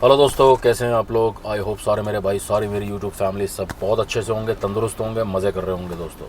Hello दोस्तों, कैसे हैं आप लोग। आई होप सारे मेरे भाई, सारी मेरी यूट्यूब फैमिली सब बहुत अच्छे से होंगे, तंदुरुस्त होंगे, मज़े कर रहे होंगे दोस्तों।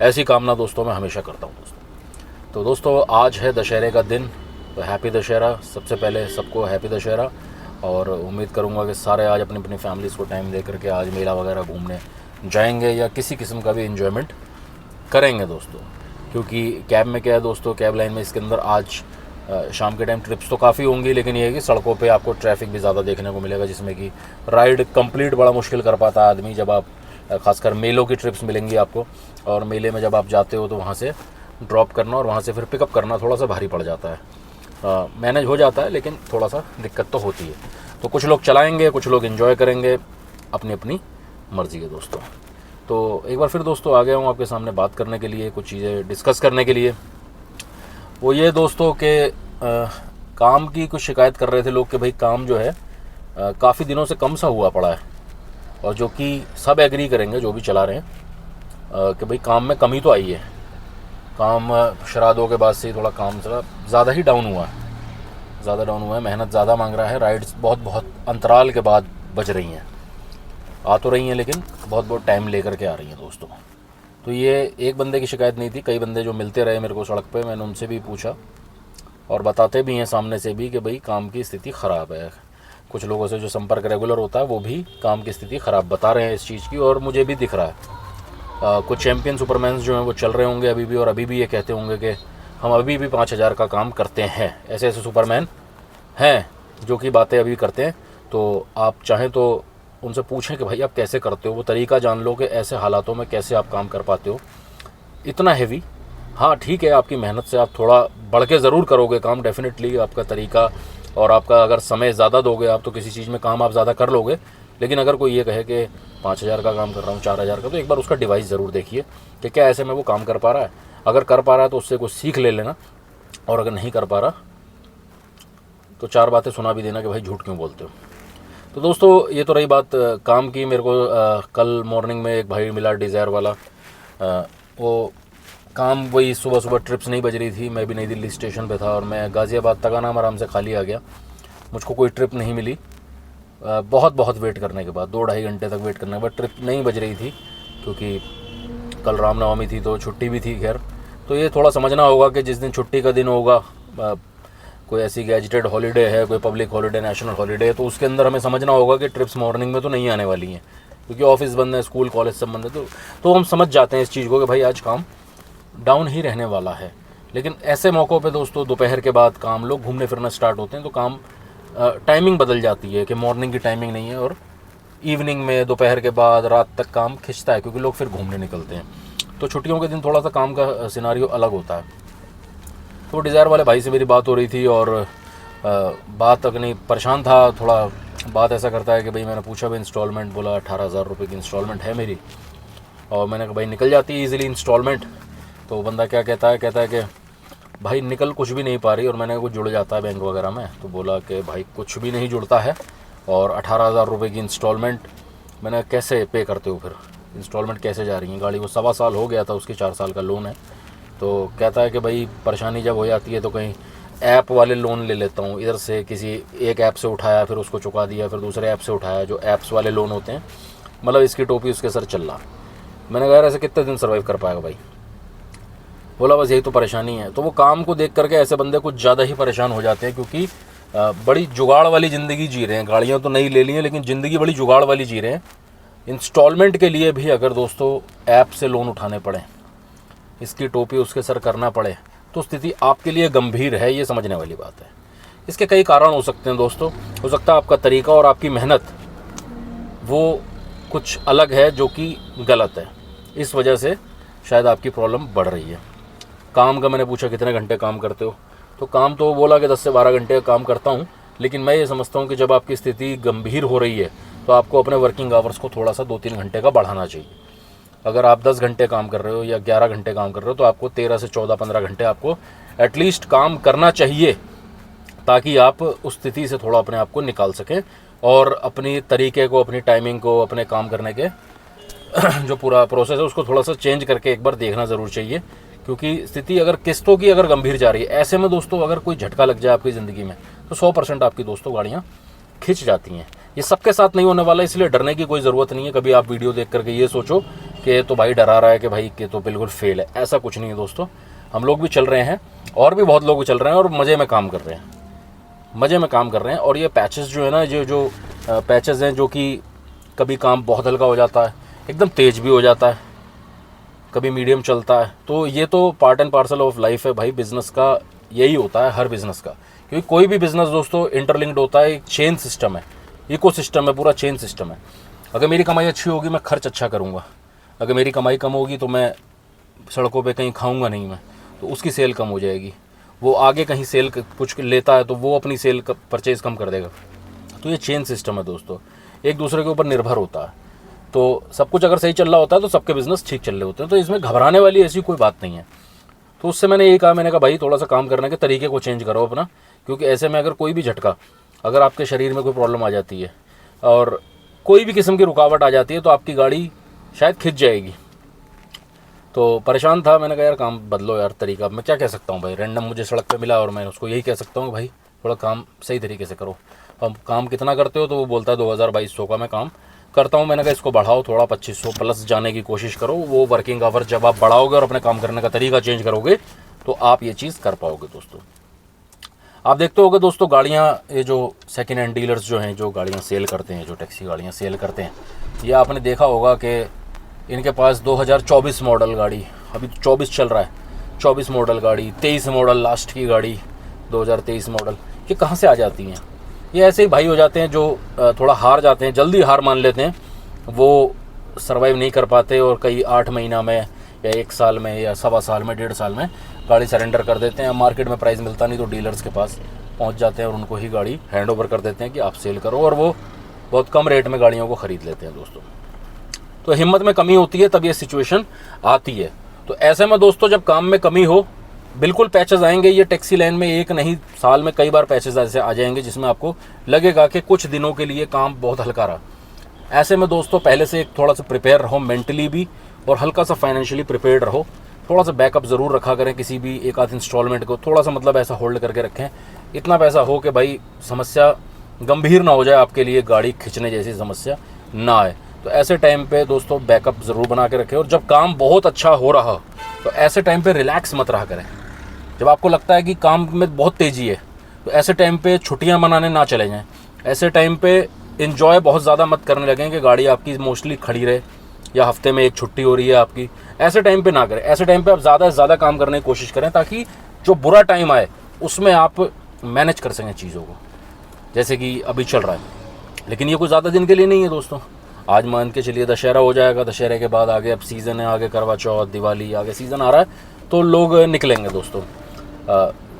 ऐसी कामना दोस्तों मैं हमेशा करता हूं दोस्तों। तो दोस्तों आज है दशहरे का दिन, तो हैप्पी दशहरा। सबसे पहले सबको हैप्पी दशहरा। और उम्मीद करूंगा कि सारे आज अपनी अपनी फैमिलीज़ को टाइम दे करके आज मेला वगैरह घूमने जाएंगे या किसी किस्म का भी इन्जॉयमेंट करेंगे दोस्तों। क्योंकि कैब में क्या है दोस्तों, कैब लाइन में इसके अंदर आज शाम के टाइम ट्रिप्स तो काफ़ी होंगी, लेकिन ये है कि सड़कों पे आपको ट्रैफिक भी ज़्यादा देखने को मिलेगा, जिसमें कि राइड कंप्लीट बड़ा मुश्किल कर पाता है आदमी। जब आप खासकर मेलों की ट्रिप्स मिलेंगी आपको, और मेले में जब आप जाते हो तो वहाँ से ड्रॉप करना और वहाँ से फिर पिकअप करना थोड़ा सा भारी पड़ जाता है। मैनेज हो जाता है लेकिन थोड़ा सा दिक्कत तो होती है। तो कुछ लोग चलाएँगे, कुछ लोग इन्जॉय करेंगे, अपनी अपनी मर्ज़ी के दोस्तों। तो एक बार फिर दोस्तों आ गया हूँ आपके सामने बात करने के लिए, कुछ चीज़ें डिस्कस करने के लिए। वो ये दोस्तों के काम की कुछ शिकायत कर रहे थे लोग कि भाई काम जो है काफ़ी दिनों से कम सा हुआ पड़ा है, और जो कि सब एग्री करेंगे जो भी चला रहे हैं कि भाई काम में कमी तो आई है। काम श्राद्धों के बाद से ही थोड़ा काम ज़्यादा ही डाउन हुआ है, ज़्यादा डाउन हुआ है। मेहनत ज़्यादा मांग रहा है, राइड्स बहुत बहुत अंतराल के बाद बज रही हैं, आ तो रही हैं लेकिन बहुत बहुत टाइम लेकर के आ रही हैं दोस्तों। तो ये एक बंदे की शिकायत नहीं थी, कई बंदे जो मिलते रहे मेरे को सड़क पे, मैंने उनसे भी पूछा और बताते भी हैं सामने से भी कि भाई काम की स्थिति ख़राब है। कुछ लोगों से जो संपर्क रेगुलर होता है वो भी काम की स्थिति ख़राब बता रहे हैं इस चीज़ की, और मुझे भी दिख रहा है। कुछ चैम्पियन सुपरमैन्स जो हैं वो चल रहे होंगे अभी भी, और अभी भी ये कहते होंगे कि हम अभी भी 5,000 का काम करते हैं। ऐसे ऐसे सुपरमैन हैं जो कि बातें अभी करते हैं। तो आप चाहें तो उनसे पूछें कि भाई आप कैसे करते हो, वो तरीका जान लो कि ऐसे हालातों में कैसे आप काम कर पाते हो इतना हैवी। हाँ ठीक है, आपकी मेहनत से आप थोड़ा बढ़ के ज़रूर करोगे काम, डेफिनेटली आपका तरीका और आपका अगर समय ज़्यादा दोगे आप तो किसी चीज़ में काम आप ज़्यादा कर लोगे। लेकिन अगर कोई ये कहे कि 5,000 का काम कर रहा हूँ, 4,000 का, तो एक बार उसका डिवाइस ज़रूर देखिए कि क्या ऐसे में वो काम कर पा रहा है। अगर कर पा रहा है तो उससे कुछ सीख ले लेना, और अगर नहीं कर पा रहा तो 4 बातें सुना भी देना कि भाई झूठ क्यों बोलते हो। तो दोस्तों ये तो रही बात काम की। मेरे को कल मॉर्निंग में एक भाई मिला डिज़ायर वाला। वो काम वही सुबह सुबह ट्रिप्स नहीं बज रही थी, मैं भी नई दिल्ली स्टेशन पे था और मैं गाज़ियाबाद तक नाम आराम से खाली आ गया। मुझको कोई ट्रिप नहीं मिली। बहुत बहुत वेट करने के बाद, 2-2.5 घंटे तक वेट करने के बाद ट्रिप नहीं बज रही थी, क्योंकि कल रामनवमी थी तो छुट्टी भी थी। खैर, तो ये थोड़ा समझना होगा कि जिस दिन छुट्टी का दिन होगा, कोई ऐसी गैजेटेड हॉलीडे है, कोई पब्लिक हॉलीडे, नेशनल हॉलीडे है, तो उसके अंदर हमें समझना होगा कि ट्रिप्स मॉर्निंग में तो नहीं आने वाली हैं, क्योंकि ऑफिस बंद है, स्कूल कॉलेज सब बंद है। तो हम समझ जाते हैं इस चीज़ को कि भाई आज काम डाउन ही रहने वाला है। लेकिन ऐसे मौक़ों पे दोस्तों दोपहर के बाद काम, लोग घूमने फिरना स्टार्ट होते हैं, तो काम टाइमिंग बदल जाती है कि मॉर्निंग की टाइमिंग नहीं है, और इवनिंग में दोपहर के बाद रात तक काम खिंचता है, क्योंकि लोग फिर घूमने निकलते हैं। तो छुट्टियों के दिन थोड़ा सा काम का सिनारियो अलग होता है। तो डिज़ायर वाले भाई से मेरी बात हो रही थी, और बात तक नहीं, परेशान था थोड़ा। बात ऐसा करता है कि भाई मैंने पूछा भाई इंस्टॉलमेंट, बोला 18,000 रुपये की इंस्टॉलमेंट है मेरी, और मैंने कहा भाई निकल जाती है ईज़िली इंस्टॉलमेंट। तो बंदा क्या कहता है कि भाई निकल कुछ भी नहीं पा रही, और मैंने कुछ जुड़ जाता है बैंक वगैरह में। तो बोला कि भाई कुछ भी नहीं जुड़ता है, और 18,000 रुपये की इंस्टॉलमेंट। मैंने कैसे पे करते हो फिर, इंस्टॉलमेंट कैसे जा रही है? गाड़ी को 1.25 साल हो गया था, उसकी 4 साल का लोन है। तो कहता है कि भाई परेशानी जब हो जाती है तो कहीं ऐप वाले लोन ले लेता हूँ, इधर से किसी एक ऐप से उठाया, फिर उसको चुका दिया, फिर दूसरे ऐप से उठाया, जो ऐप्स वाले लोन होते हैं। मतलब इसकी टोपी उसके सर चल रहा। मैंने कहा यार ऐसे कितने दिन सर्वाइव कर पाएगा भाई? बोला बस यही तो परेशानी है। तो वो काम को देख करके ऐसे बंदे कुछ ज़्यादा ही परेशान हो जाते हैं, क्योंकि बड़ी जुगाड़ वाली ज़िंदगी जी रहे हैं। गाड़ियाँ तो नहीं ले ली हैं, लेकिन ज़िंदगी बड़ी जुगाड़ वाली जी रहे हैं। इंस्टॉलमेंट के लिए भी अगर दोस्तों ऐप से लोन उठाने पड़े, इसकी टोपी उसके सर करना पड़े, तो स्थिति आपके लिए गंभीर है, ये समझने वाली बात है। इसके कई कारण हो सकते हैं दोस्तों। हो सकता है आपका तरीका और आपकी मेहनत वो कुछ अलग है जो कि गलत है, इस वजह से शायद आपकी प्रॉब्लम बढ़ रही है। काम का मैंने पूछा कितने घंटे काम करते हो, तो काम तो बोला कि 10 से 12 घंटे काम करता हूँ। लेकिन मैं ये समझता हूँ कि जब आपकी स्थिति गंभीर हो रही है तो आपको अपने वर्किंग आवर्स को थोड़ा सा 2-3 घंटे का बढ़ाना चाहिए। अगर आप 10 घंटे काम कर रहे हो या 11 घंटे काम कर रहे हो, तो आपको 13 से 14-15 घंटे आपको एटलीस्ट काम करना चाहिए, ताकि आप उस स्थिति से थोड़ा अपने आप को निकाल सकें, और अपनी तरीके को, अपनी टाइमिंग को, अपने काम करने के जो पूरा प्रोसेस है उसको थोड़ा सा चेंज करके एक बार देखना ज़रूर चाहिए। क्योंकि स्थिति अगर किस्तों की अगर गंभीर जा रही है, ऐसे में दोस्तों अगर कोई झटका लग जाए आपकी ज़िंदगी में, तो 100% आपकी दोस्तों गाड़ियाँ खिंच जाती हैं। ये सबके साथ नहीं होने वाला, इसलिए डरने की कोई ज़रूरत नहीं है। कभी आप वीडियो देख करके ये सोचो कि तो भाई डरा रहा है कि भाई कि तो बिल्कुल फेल है, ऐसा कुछ नहीं है दोस्तों। हम लोग भी चल रहे हैं और भी बहुत लोग चल रहे हैं और मज़े में काम कर रहे हैं, मज़े में काम कर रहे हैं। और ये पैचेस जो है ना, जो पैचेस हैं जो कि कभी काम बहुत हल्का हो जाता है, एकदम तेज़ भी हो जाता है, कभी मीडियम चलता है, तो ये तो part and parcel of life है भाई। बिज़नेस का यही होता है, हर बिज़नेस का, क्योंकि कोई भी बिज़नेस दोस्तों इंटरलिंक्ड होता है, एक चेन सिस्टम है, इकोसिस्टम है, पूरा चेन सिस्टम है। अगर मेरी कमाई अच्छी होगी मैं खर्च अच्छा करूँगा, अगर मेरी कमाई कम होगी तो मैं सड़कों पे कहीं खाऊंगा नहीं मैं, तो उसकी सेल कम हो जाएगी। वो आगे कहीं सेल कुछ लेता है तो वो अपनी सेल परचेज़ कम कर देगा। तो ये चेन सिस्टम है दोस्तों, एक दूसरे के ऊपर निर्भर होता है। तो सब कुछ अगर सही चल रहा होता है तो सबके बिज़नेस ठीक चल रहे होते हैं, तो इसमें घबराने वाली ऐसी कोई बात नहीं है। तो उससे मैंने यही कहा, मैंने कहा भाई थोड़ा सा काम करने के तरीके को चेंज करो अपना, क्योंकि ऐसे में अगर कोई भी झटका, अगर आपके शरीर में कोई प्रॉब्लम आ जाती है और कोई भी किस्म की रुकावट आ जाती है तो आपकी गाड़ी शायद खिंच जाएगी। तो परेशान था, मैंने कहा यार काम बदलो यार तरीका। मैं क्या कह सकता हूँ भाई, रैंडम मुझे सड़क पे मिला और मैं उसको यही कह सकता हूँ भाई थोड़ा काम सही तरीके से करो। अब काम कितना करते हो, तो वो बोलता है 2000-2200 का मैं काम करता हूँ। मैंने कहा इसको बढ़ाओ थोड़ा, 2500 प्लस जाने की कोशिश करो। वो वर्किंग आवर जब आप बढ़ाओगे और अपने काम करने का तरीका चेंज करोगे तो आप ये चीज़ कर पाओगे। दोस्तों आप देखते होगे दोस्तों, गाड़ियाँ ये जो सेकेंड हैंड डीलर्स जो हैं, जो गाड़ियाँ सेल करते हैं, जो टैक्सी गाड़ियाँ सेल करते हैं, ये आपने देखा होगा कि इनके पास 2024 मॉडल गाड़ी, अभी तो 24 चल रहा है, 24 मॉडल गाड़ी, 23 मॉडल लास्ट की गाड़ी, 2023 मॉडल, ये कहाँ से आ जाती हैं? ये ऐसे ही भाई हो जाते हैं जो थोड़ा हार जाते हैं, जल्दी हार मान लेते हैं, वो सर्वाइव नहीं कर पाते और कई 8 महीना में या 1 साल में या सवा साल में, 1.5 साल में गाड़ी सरेंडर कर देते हैं। मार्केट में प्राइस मिलता नहीं तो डीलर्स के पास पहुंच जाते हैं और उनको ही गाड़ी हैंड ओवर कर देते हैं कि आप सेल करो, और वो बहुत कम रेट में गाड़ियों को ख़रीद लेते हैं दोस्तों। तो हिम्मत में कमी होती है तब ये सिचुएशन आती है। तो ऐसे में दोस्तों जब काम में कमी हो, बिल्कुल पैचेस आएंगे। ये टैक्सी लाइन में एक नहीं, साल में कई बार पैचेस ऐसे आ जाएंगे जिसमें आपको लगेगा कि कुछ दिनों के लिए काम बहुत हल्का रहा। ऐसे में दोस्तों पहले से एक थोड़ा सा प्रिपेयर रहो, मेंटली भी और हल्का सा फाइनेंशियली प्रिपेयर्ड रहो। थोड़ा सा बैकअप ज़रूर रखा करें, किसी भी एक आध इंस्टॉलमेंट को थोड़ा सा मतलब ऐसा होल्ड करके रखें, इतना पैसा हो कि भाई समस्या गंभीर ना हो जाए, आपके लिए गाड़ी खींचने जैसी समस्या ना आए। तो ऐसे टाइम पे दोस्तों बैकअप ज़रूर बना के रखें। और जब काम बहुत अच्छा हो रहा तो ऐसे टाइम पे रिलैक्स मत रहा करें। जब आपको लगता है कि काम में बहुत तेज़ी है तो ऐसे टाइम पे छुट्टियां मनाने ना चले जाएं। ऐसे टाइम पे इन्जॉय बहुत ज़्यादा मत करने लगें कि गाड़ी आपकी मोस्टली खड़ी रहे या हफ्ते में एक छुट्टी हो रही है आपकी, ऐसे टाइम पे ना करें। ऐसे टाइम पे आप ज़्यादा से ज़्यादा काम करने की कोशिश करें ताकि जो बुरा टाइम आए उसमें आप मैनेज कर सकें चीज़ों को, जैसे कि अभी चल रहा है। लेकिन ये कोई ज़्यादा दिन के लिए नहीं है दोस्तों। आज मान के चलिए दशहरा हो जाएगा, दशहरे के बाद आगे अब सीज़न है, आगे करवा चौथ, दिवाली, आगे सीज़न आ रहा है तो लोग निकलेंगे दोस्तों।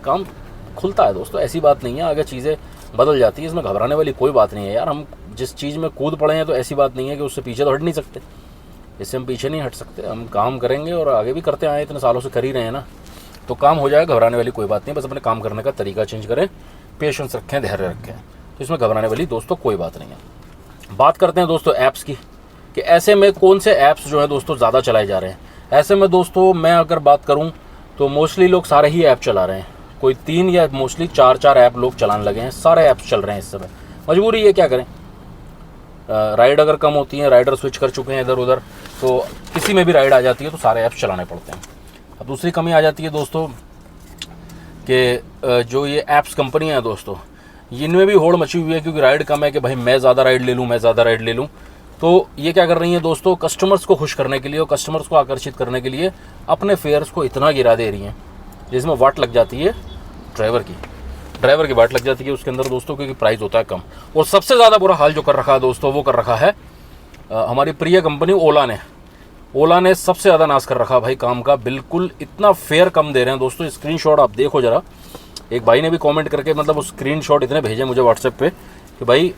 काम खुलता है दोस्तों, ऐसी बात नहीं है, आगे चीज़ें बदल जाती है, इसमें घबराने वाली कोई बात नहीं है यार। हम जिस चीज़ में कूद पड़े हैं तो ऐसी बात नहीं है कि उससे पीछे तो हट नहीं सकते, इससे हम पीछे नहीं हट सकते। हम काम करेंगे और आगे भी करते आए, इतने सालों से कर ही रहे हैं ना, तो काम हो जाएगा। घबराने वाली कोई बात नहीं, बस अपने काम करने का तरीका चेंज करें, पेशेंस रखें, धैर्य रखें, तो इसमें घबराने वाली दोस्तों कोई बात नहीं है। बात करते हैं दोस्तों ऐप्स की, कि ऐसे में कौन से ऐप्स जो है दोस्तों ज़्यादा चलाए जा रहे हैं। ऐसे में दोस्तों मैं अगर बात करूं तो मोस्टली लोग सारे ही ऐप चला रहे हैं, कोई 3 या मोस्टली 4 ऐप लोग चलाने लगे हैं। सारे ऐप्स चल रहे हैं इस समय, मजबूरी है, क्या करें। राइड अगर कम होती है, राइडर स्विच कर चुके हैं इधर उधर, तो किसी में भी राइड आ जाती है तो सारे ऐप्स चलाने पड़ते हैं। अब दूसरी कमी आ जाती है दोस्तों कि जो ये ऐप्स कंपनियाँ हैं दोस्तों, इनमें भी होड़ मची हुई है, क्योंकि राइड कम है कि भाई मैं ज़्यादा राइड ले लूँ, मैं ज़्यादा राइड ले लूँ। तो ये क्या कर रही हैं दोस्तों, कस्टमर्स को खुश करने के लिए और कस्टमर्स को आकर्षित करने के लिए अपने फेयर्स को इतना गिरा दे रही हैं जिसमें वाट लग जाती है ड्राइवर की वाट लग जाती है उसके अंदर दोस्तों, क्योंकि प्राइस होता है कम। और सबसे ज़्यादा बुरा हाल जो कर रखा है दोस्तों, वो कर रखा है हमारी प्रिय कंपनी ओला ने सबसे ज़्यादा नाश कर रखा भाई काम का। बिल्कुल इतना फेयर कम दे रहे हैं दोस्तों, स्क्रीनशॉट आप देखो ज़रा। एक भाई ने भी कमेंट करके मतलब वो स्क्रीनशॉट इतने भेजे मुझे व्हाट्सएप पे कि भाई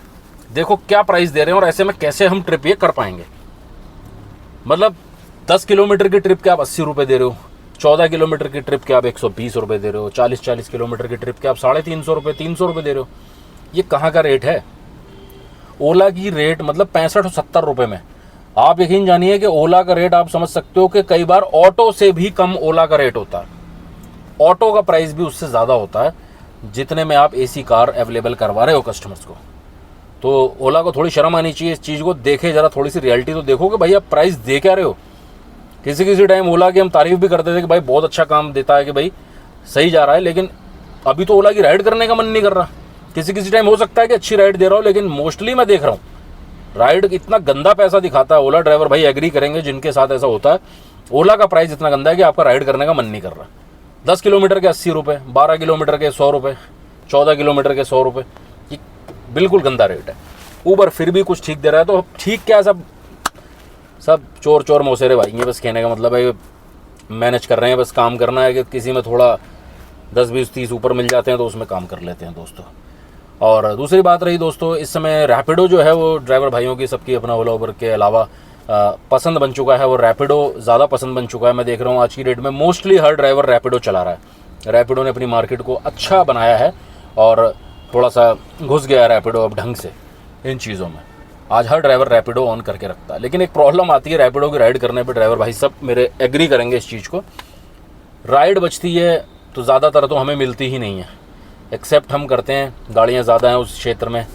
देखो क्या प्राइस दे रहे हैं और ऐसे में कैसे हम ट्रिप ये कर पाएंगे। मतलब 10 किलोमीटर की ट्रिप के आप 80 रुपये दे रहे हो, 14 किलोमीटर की ट्रिप के आप 120 रुपये दे रहे हो, 40 किलोमीटर की ट्रिप के आप 350 रुपये, 300 रुपये दे रहे हो। ये कहाँ का रेट है? ओला की रेट मतलब 65 और 70 रुपये में। आप यकीन जानिए कि ओला का रेट आप समझ सकते हो कि कई बार ऑटो से भी कम ओला का रेट होता है। ऑटो का प्राइस भी उससे ज़्यादा होता है जितने में आप एसी कार अवेलेबल करवा रहे हो कस्टमर्स को। तो ओला को थोड़ी शर्म आनी चाहिए इस चीज़ को, देखे ज़रा, थोड़ी सी रियलिटी तो देखो कि भाई आप प्राइस दे क्या रहे हो। किसी किसी टाइम ओला की हम तारीफ भी करते थे कि भाई बहुत अच्छा काम देता है, कि भाई सही जा रहा है, लेकिन अभी तो ओला की राइड करने का मन नहीं कर रहा। किसी किसी टाइम हो सकता है कि अच्छी राइड दे रहा हो, लेकिन मोस्टली मैं देख रहा हूँ राइड इतना गंदा पैसा दिखाता है ओला ड्राइवर। भाई एग्री करेंगे जिनके साथ ऐसा होता है, ओला का प्राइस इतना गंदा है कि आपका राइड करने का मन नहीं कर रहा। 10 किलोमीटर के 80 रुपये, 12 किलोमीटर के 100 रुपये, 14 किलोमीटर के 100 रुपये, ये बिल्कुल गंदा रेट है। ऊबर फिर भी कुछ ठीक दे रहा है, तो ठीक क्या, सब चोर चोर मौसेरे भाई हैं। बस कहने का मतलब है मैनेज कर रहे हैं, बस काम करना है कि किसी में थोड़ा 10 20 30 ऊपर मिल जाते हैं तो उसमें काम कर लेते हैं दोस्तों। और दूसरी बात रही दोस्तों, इस समय रैपिडो जो है वो ड्राइवर भाइयों की सबकी अपना ओला उबर के अलावा पसंद बन चुका है। वो रैपिडो ज़्यादा पसंद बन चुका है। मैं देख रहा हूँ आज की डेट में मोस्टली हर ड्राइवर रैपिडो चला रहा है। रैपिडो ने अपनी मार्केट को अच्छा बनाया है और थोड़ा सा घुस गया है रैपिडो अब ढंग से इन चीज़ों में। आज हर ड्राइवर रैपिडो ऑन करके रखता है। लेकिन एक प्रॉब्लम आती है रैपिडो की राइड करने पे, ड्राइवर भाई सब मेरे एग्री करेंगे इस चीज़ को, राइड बचती है तो ज़्यादातर तो हमें मिलती ही नहीं है। एक्सेप्ट हम करते हैं, गाड़ियाँ ज़्यादा हैं उस क्षेत्र में,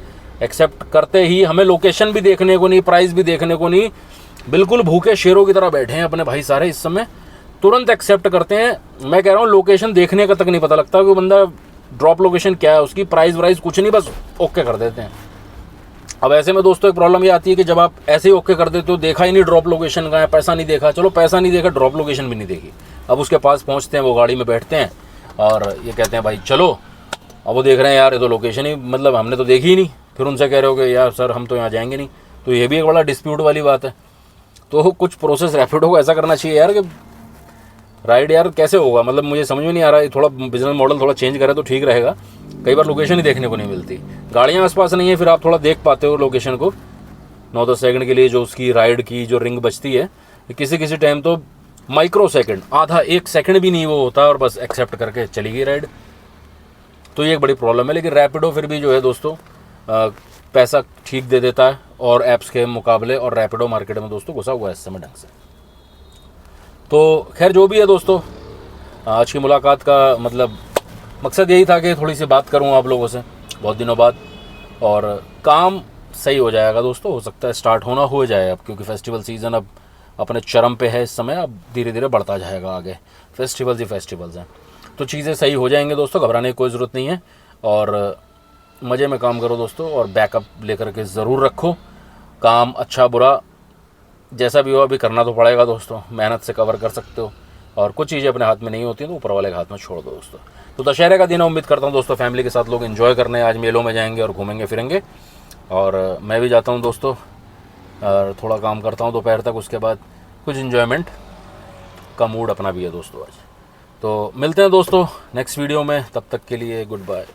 एक्सेप्ट करते ही हमें लोकेशन भी देखने को नहीं, प्राइस भी देखने को नहीं, बिल्कुल भूखे शेरों की तरह बैठे हैं अपने भाई सारे इस समय, तुरंत एक्सेप्ट करते हैं। मैं कह रहा हूँ लोकेशन देखने का तक नहीं पता लगता कि बंदा ड्रॉप लोकेशन क्या है उसकी, प्राइस वाइज कुछ नहीं, बस ओके कर देते हैं। अब ऐसे में दोस्तों एक प्रॉब्लम ये आती है कि जब आप ऐसे ही ओके कर देते हो, देखा ही नहीं ड्रॉप लोकेशन का है, पैसा नहीं देखा, चलो पैसा नहीं देखा, ड्रॉप लोकेशन भी नहीं देखी, अब उसके पास पहुँचते हैं, वो गाड़ी में बैठते हैं और ये कहते हैं भाई चलो, अब वो देख रहे हैं यार ये तो लोकेशन ही मतलब हमने तो देखी ही नहीं, फिर उनसे कह रहे हो कि यार सर हम तो यहाँ जाएंगे नहीं, तो ये भी एक बड़ा डिस्प्यूट वाली बात है। तो कुछ प्रोसेस रैपिडो को ऐसा करना चाहिए यार कि राइड यार कैसे होगा, मतलब मुझे समझ में नहीं आ रहा है, थोड़ा बिजनेस मॉडल थोड़ा चेंज करे तो ठीक रहेगा। कई बार लोकेशन ही देखने को नहीं मिलती, गाड़ियाँ आसपास नहीं है, फिर आप थोड़ा देख पाते हो लोकेशन को 9-10 सेकंड के लिए, जो उसकी राइड की जो रिंग बचती है, किसी किसी टाइम तो माइक्रो सेकंड, आधा 1 सेकंड भी नहीं वो होता और बस एक्सेप्ट करके चली गई राइड। तो ये एक बड़ी प्रॉब्लम है। लेकिन रैपिडो फिर भी जो है दोस्तों पैसा ठीक दे देता है और ऐप्स के मुकाबले, और रैपिडो मार्केट में दोस्तों घुसा हुआ है इस समय ढंग से। तो खैर जो भी है दोस्तों, आज की मुलाकात का मतलब मकसद यही था कि थोड़ी सी बात करूं आप लोगों से बहुत दिनों बाद, और काम सही हो जाएगा दोस्तों, हो सकता है स्टार्ट होना हो जाए अब, क्योंकि फेस्टिवल सीज़न अब अपने चरम पे है इस समय, अब धीरे धीरे बढ़ता जाएगा आगे, फेस्टिवल्स ही फेस्टिवल्स हैं, तो चीज़ें सही हो जाएंगे दोस्तों, घबराने की कोई ज़रूरत नहीं है। और मज़े में काम करो दोस्तों, और बैकअप लेकर के ज़रूर रखो, काम अच्छा बुरा जैसा भी हो अभी करना तो पड़ेगा दोस्तों, मेहनत से कवर कर सकते हो, और कुछ चीज़ें अपने हाथ में नहीं होती तो ऊपर वाले के हाथ में छोड़ दो दोस्तों। तो दशहरे का दिन है, उम्मीद करता हूँ दोस्तों फैमिली के साथ लोग एंजॉय करने आज मेलों में जाएंगे और घूमेंगे फिरेंगे, और मैं भी जाता हूँ दोस्तों, और थोड़ा काम करता हूँ दोपहर तक, उसके बाद कुछ इन्जॉयमेंट का मूड अपना भी है दोस्तों आज। तो मिलते हैं दोस्तों नेक्स्ट वीडियो में, तब तक के लिए गुड बाय।